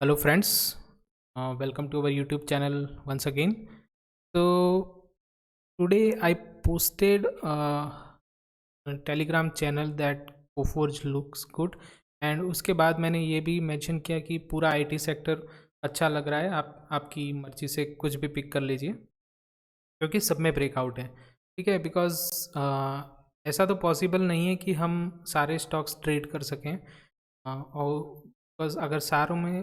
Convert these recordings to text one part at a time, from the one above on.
Hello friends, welcome to our YouTube channel once again. So today I posted a Telegram channel that Coforge looks good and उसके बाद मैंने ये भी mention किया कि पूरा आईटी सेक्टर अच्छा लग रहा है। आप आपकी मर्जी से कुछ भी पिक कर लीजिए क्योंकि सब में ब्रेकआउट है। ठीक है, बिकॉज ऐसा तो पॉसिबल नहीं है कि हम सारे स्टॉक्स ट्रेड कर सकें। और बिकॉज अगर सारों में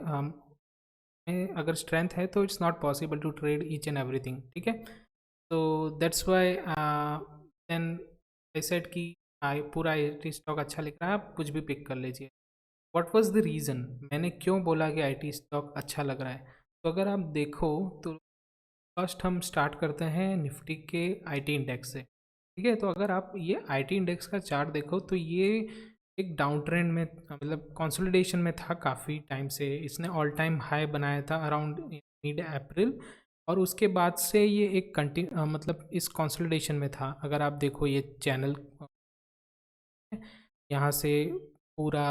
अगर स्ट्रेंथ है तो it's not possible to trade each and everything. ठीक है, तो that's why then I said कि पूरा आईटी स्टॉक अच्छा लिख रहा है, आप कुछ भी पिक कर लीजिए। व्हाट वाज द रीज़न, मैंने क्यों बोला कि आईटी स्टॉक अच्छा लग रहा है? तो अगर आप देखो तो फर्स्ट हम स्टार्ट करते हैं निफ्टी के आईटी इंडेक्स से। ठीक है, तो अगर आप ये आईटी इंडेक्स का चार्ट देखो तो ये एक डाउन ट्रेंड में मतलब कंसोलिडेशन में था काफ़ी टाइम से। इसने ऑल टाइम हाई बनाया था अराउंड मिड अप्रैल और उसके बाद से ये एक मतलब इस कंसोलिडेशन में था। अगर आप देखो ये चैनल यहाँ से पूरा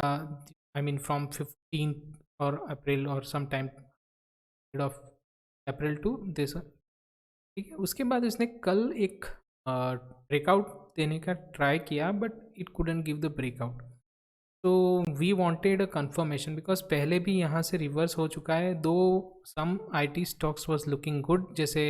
आई मीन फ्रॉम 15 और अप्रैल और some time mid of April to this. ठीक है, उसके बाद इसने कल एक ब्रेकआउट देने का ट्राई किया but it couldn't give the breakout. तो we wanted a confirmation because पहले भी यहाँ से रिवर्स हो चुका है। Though some IT stocks was looking good, जैसे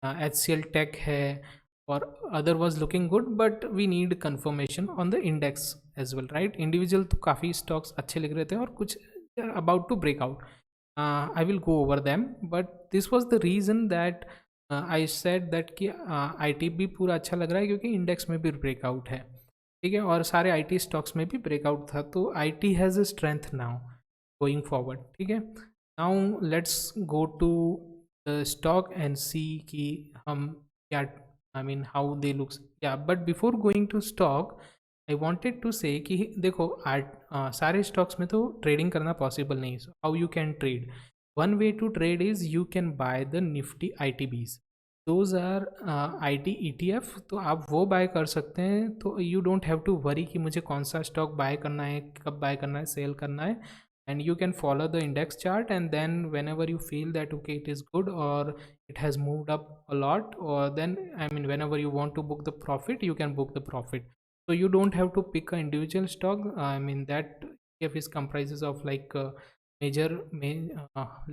एच सी एल टेक है और other was looking good, but we need confirmation on the index as well, right. Individual तो काफ़ी स्टॉक्स अच्छे लग रहे थे और कुछ about to breakout. I will go over them, but this was the reason that I said that कि IT भी पूरा अच्छा लग रहा है क्योंकि इंडेक्स में भी ब्रेकआउट है। ठीक है, और सारे IT स्टॉक्स में भी ब्रेकआउट था, तो IT has a strength now going forward. ठीक है, now let's go to the stock and see कि हम क्या I mean how they looks yeah. But before going to stock I wanted to say कि देखो सारे स्टॉक्स में तो ट्रेडिंग करना पॉसिबल नहीं है। How you can trade, one way to trade is you can buy the Nifty I T BeES, those are I T E T F. तो आप वो बाय कर सकते हैं, तो you don't have to worry कि मुझे कौन सा स्टॉक बाय करना है, कब बाय करना है, सेल करना है। And you can follow the index chart, and then whenever you feel that okay it is good or it has moved up a lot, or then I mean whenever you want to book the profit you can book the profit. So you don't have to pick an individual stock. I mean that if is comprises of like major main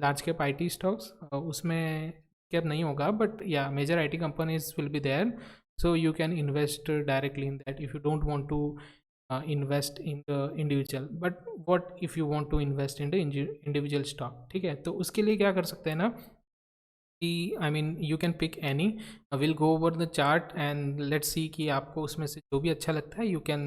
large cap IT stocks, उसमें cap नहीं होगा, but yeah major IT companies will be there, so you can invest directly in that if you don't want to invest in the individual. but what if you want to invest in the individual stock? ठीक है, तो उसके लिए क्या कर सकते हैं ना कि I mean you can pick any, will go over the chart and let's see कि आपको उसमें से जो भी अच्छा लगता है you can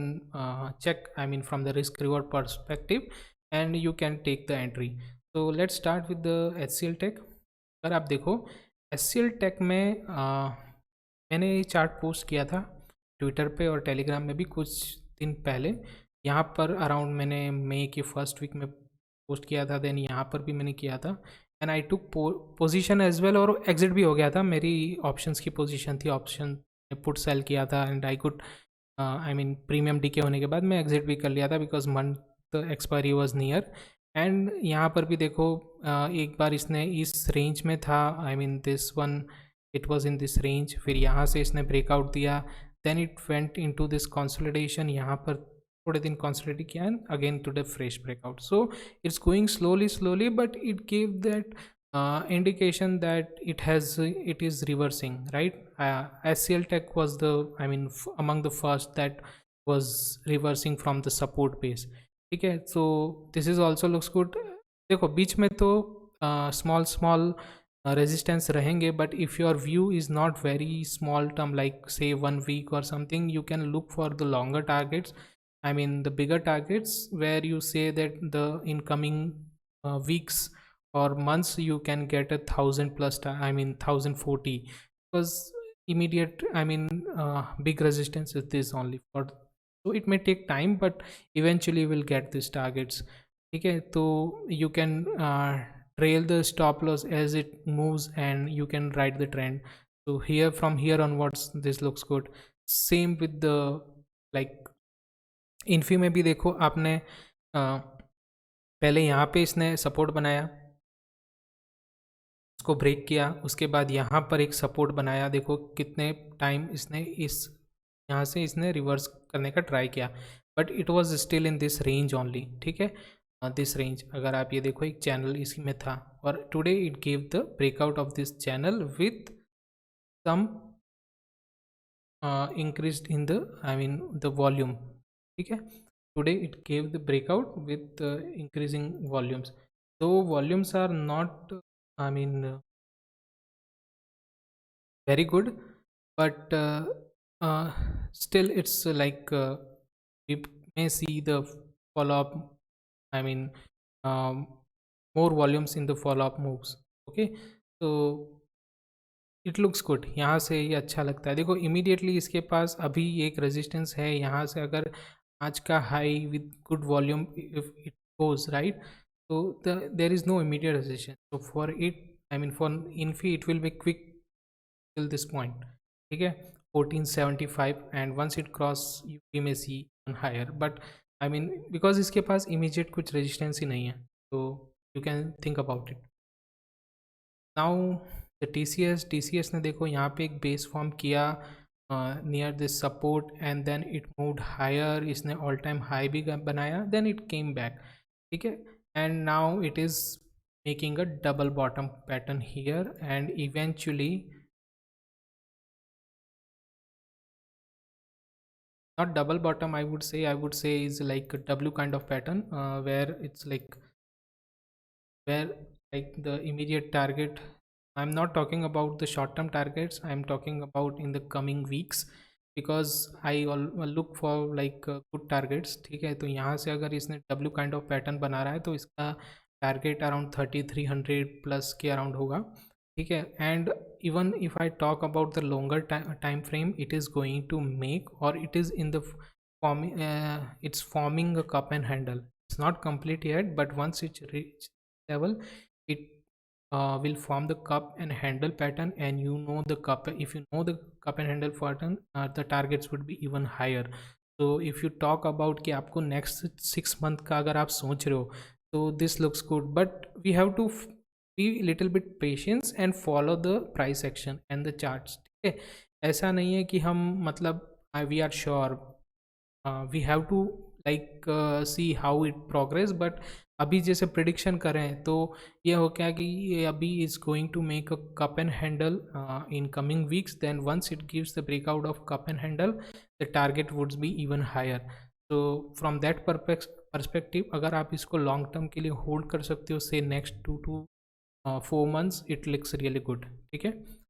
check I mean from the risk reward perspective and you can take the entry. तो let's start with the H C L Tech. अगर आप देखो एच सी एल टेक में मैंने ये चार्ट पोस्ट किया था ट्विटर पे और टेलीग्राम में भी कुछ दिन पहले। यहाँ पर अराउंड मैंने मई के फर्स्ट वीक में पोस्ट किया था, देन यहाँ पर भी मैंने किया था and I took position as well और एग्जिट भी हो गया था। मेरी ऑप्शंस की पोजीशन थी, ऑप्शन पुट सेल किया था and I could I mean premium DK होने के बाद मैं एग्जिट भी कर लिया था because month expiry was near. And यहाँ पर भी देखो एक बार इसने इस रेंज में था, I mean this one it was in this range, फिर यहाँ से इसने ब्रेकआउट दिया, then it went into this consolidation, यहाँ पर थोड़े दिन कंसोलिडेट किया and again today fresh breakout. So it's going slowly but it gave that indication that it is reversing, right. SCL Tech was the I mean among the first that was reversing from the support base। ठीक है, so this is also looks good। देखो बीच में तो small resistance रहेंगे, but if your view is not very small term like say 1 week or something, you can look for the longer targets, I mean the bigger targets where you say that the incoming weeks or months you can get 1,000 plus I mean 1,040, because immediate I mean big resistance is this only for, so it may take time but eventually we'll get these targets। ठीक है, तो you can trail the stop loss as it moves and you can ride the trend। so here from here onwards this looks good। same with the like Infy में भी देखो आपने पहले यहाँ पे इसने सपोर्ट बनाया उसको ब्रेक किया, उसके बाद यहाँ पर एक सपोर्ट बनाया, देखो कितने टाइम इसने इस यहाँ से इसने रिवर्स करने का ट्राई किया, but it was still in this range only, ठीक है, दिस रेंज। अगर आप ये देखो एक चैनल इसी में था, और today it give the breakout of this channel with some increased in the, I mean the volume, ठीक है। today it gave the breakout with increasing volumes, though volumes are not, I mean very good, but still it's we may see the follow up, I mean more volumes in the follow up moves, okay। so it looks good, यहाँ से ये अच्छा लगता है। देखो immediately इसके पास अभी एक रेजिस्टेंस है, यहाँ से अगर आज का high with good volume if it goes right, तो there is no immediate resistance, तो for it, I mean for Infy it will be quick till this point, ठीक है, 1475, and once it cross you may see one higher, but I mean because इसके पास immediate कुछ resistance ही नहीं है, तो you can think about it. Now the TCS ने देखो यहाँ पे एक बेस फॉर्म किया near this support, and then it moved higher, इसने ऑल टाइम हाई भी बनाया, देन इट केम बैक, ठीक है, and now it is making a double bottom pattern here, and eventually not double bottom, I would say is like a W kind of pattern, where it's like where like the immediate target, I'm not talking about the short term targets, I'm talking about in the coming weeks, because look for like good targets, ठीक है। तो यहाँ से अगर इसने W kind of pattern बना रहा है तो इसका टारगेट अराउंड 3300 प्लस के अराउंड होगा, ठीक है। And even if I talk about the longer time frame, it is going to make, और it is in the it's forming a cup and handle, it's not complete yet, but once it reach level, it will form the cup and handle pattern, and you know the cup, if you know the cup and handle pattern, the targets would be even higher। so if you talk about कि आपको next 6 month का अगर आप सोच रहे हो, तो this looks good, but we have to be little bit patience and follow the price action and the charts, ठीक है। ऐसा नहीं है कि हम मतलब we are sure, we have to like see how it progress, but अभी जैसे प्रिडिक्शन करें तो ये हो क्या कि ये अभी is going to make a cup and handle in coming weeks, then once it gives the breakout of cup and handle, the target would be even higher. तो फ्रॉम दैट परस्पेक्टिव अगर आप इसको लॉन्ग टर्म के लिए hold कर सकते हो, से next 2 to 4 months, it looks really good, ठीक है।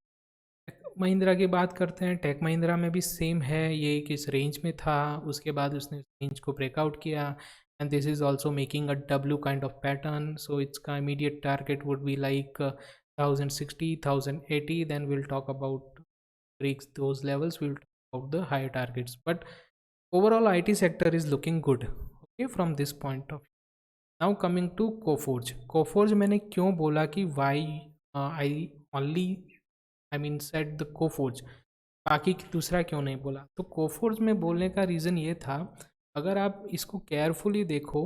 महिंद्रा की बात करते हैं, टेक महिंद्रा में भी सेम है, ये किस रेंज में था, उसके बाद उसने रेंज को ब्रेकआउट किया, and this is also making a W kind of pattern, so it's का immediate target would be like 1060 1080, then will talk about reach those levels, we'll talk about the higher targets, but overall IT sector is looking good, okay, from this point of view। now coming to Coforge मैंने क्यों बोला कि why I only, I mean set the Coforge, बाकी दूसरा क्यों नहीं बोला, तो कोफोर्ज में बोलने का रीज़न ये था, अगर आप इसको केयरफुली देखो,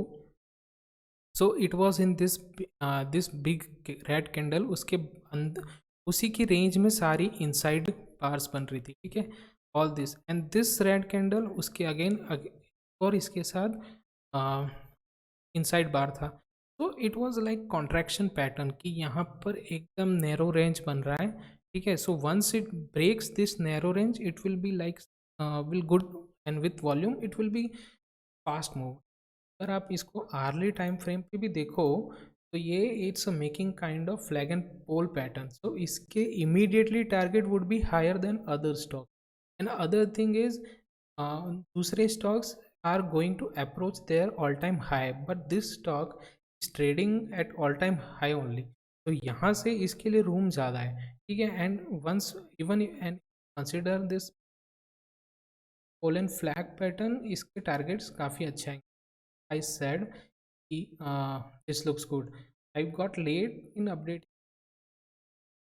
so it was in this big red candle, उसके अंदर उसी की रेंज में सारी इनसाइड बार्स बन रही थी, ठीक है, all this and this red candle उसके अगेन और इसके साथ इनसाइड बार था, तो it was like contraction pattern कि यहाँ पर एकदम नैरो रेंज बन रहा है, ठीक है। So once it breaks this narrow range, it will be like will good, and with volume it will be fast move. अगर आप इसको आर्ली टाइम फ्रेम पे भी देखो, तो ये it's making kind of flag and pole pattern, so इसके immediately target would be higher than other stock, and other thing is दूसरे stocks are going to approach their all-time high, but this stock is trading at all-time high only, तो यहाँ से इसके लिए room ज़्यादा है, ठीक है। And once even and consider this pole and flag pattern, इसके टारगेट्स काफ़ी अच्छे हैं। आई सेड कि this looks good, I got late in update,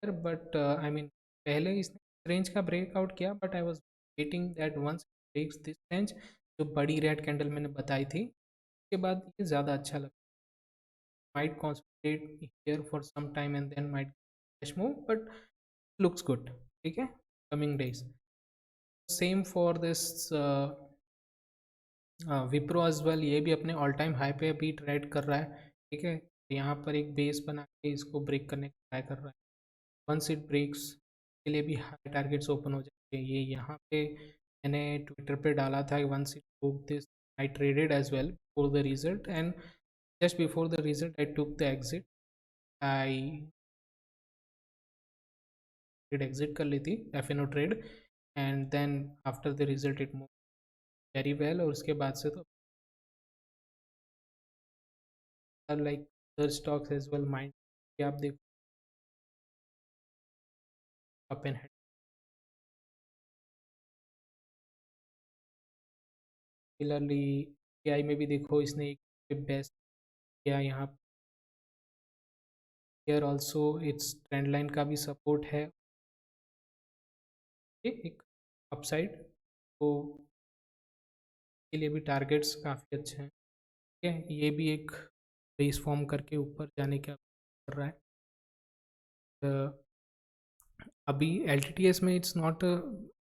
but I mean पहले इसने रेंज का ब्रेकआउट किया, but I was waiting that once breaks this range, जो बड़ी रेड कैंडल मैंने बताई थी, उसके बाद ये ज़्यादा अच्छा लगा, might concentrate here for some time and then might cash move, but looks good. ठीक है, coming days. Same for this Wipro as well, ये भी अपने ऑल टाइम हाई पे अभी ट्रेड कर रहा है। ठीक है, यहाँ पर एक बेस बना के इसको ब्रेक करने का ट्राई कर रहा है। वंस इट ब्रेक्स के लिए भी हाई टारगेट्स ओपन हो जाएंगे। ये यहाँ पे मैंने ट्विटर पे डाला था, once it broke this I traded as well for the result, and just before the result I took the exit. I exit कर ली थी F trade, and then after the result it move very well. और उसके बाद से तो like other stocks as well mind आप देखो up and head. Similarly AI में भी देखो इसने एक बेस्ट किया यहाँ। Here also it's trend line का भी सपोर्ट है, एक अपसाइड तो के लिए भी टारगेट्स काफ़ी अच्छे हैं। ठीक है, ये भी एक बेस फॉर्म करके ऊपर जाने का कर रहा है। अभी एल में it's not a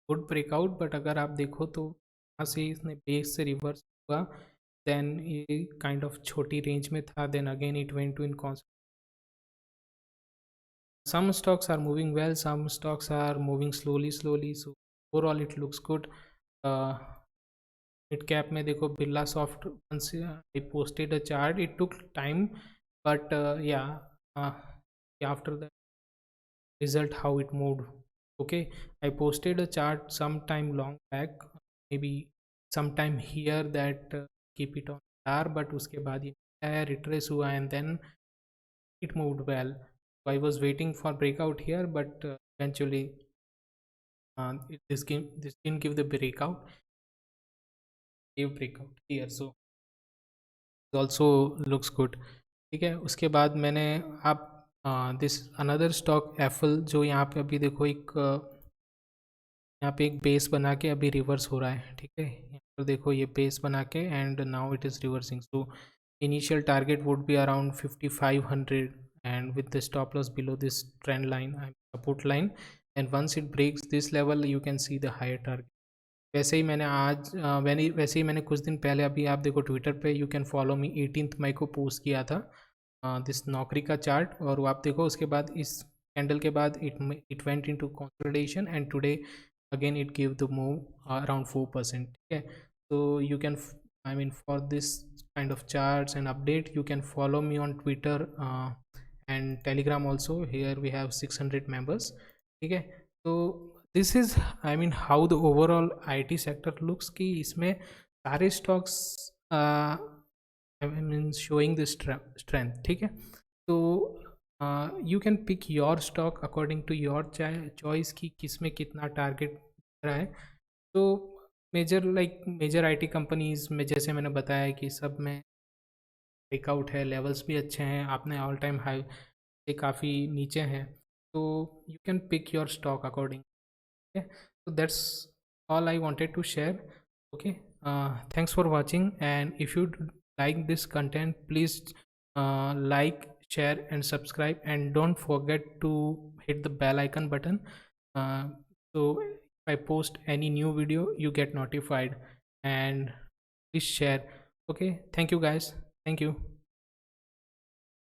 good breakout, but अगर आप देखो तो यहाँ से इसने बेस से रिवर्स हुआ, देन ये काइंड ऑफ छोटी रेंज में था, then again it went to in const. some stocks are moving well, some stocks are moving slowly, so overall it looks good. Mid cap में देखो Birla soft, I posted a chart, it took time but या after the result how it moved. Okay, I posted a chart sometime long back, maybe sometime here, that keep it on R, but उसके बाद ये retrace हुआ and then it moved well. So I was waiting for breakout here, but eventually this didn't give the breakout, gave breakout here, so it also looks good. ठीक है, उसके बाद मैंने आप दिस अनदर स्टॉक एप्पल, जो यहाँ पे अभी देखो एक यहाँ पे एक बेस बना के अभी रिवर्स हो रहा है। ठीक है, यहाँ पर देखो ये बेस बना के and now it is reversing. So initial target would be around 5500 and with the stop loss below this trend line, support line, and once it breaks this level you can see the higher target. वैसे ही मैंने आज वैसे ही मैंने कुछ दिन पहले अभी आप देखो ट्विटर पे, यू कैन फॉलो मी, 18 मई को पोस्ट किया था दिस नौकरी का चार्ट, और वो आप देखो उसके बाद इस कैंडल के बाद it went into consolidation and today again it give the move around 4%। ठीक है, तो you can, I mean for this kind of charts and update you can follow me on Twitter and Telegram also, here we have 600 members. ठीक है, तो this is, I mean how the overall IT sector looks, कि इसमें सारे stocks I mean showing the strength. ठीक है, तो you can pick your stock according to your choice कि किस में कितना टारगेट रहा है। तो मेजर IT कंपनीज में जैसे मैंने बताया कि सब में ब्रेकआउट है, लेवल्स भी अच्छे हैं, आपने ऑल टाइम हाई से काफ़ी नीचे हैं, तो you can pick your stock according. okay, so that's all I wanted to share. Okay, thanks for watching, and if you like this content, please like, share and subscribe, and don't forget to hit the bell icon button, uh, so if I post any new video you get notified, and please share. Okay, thank you guys, thank you.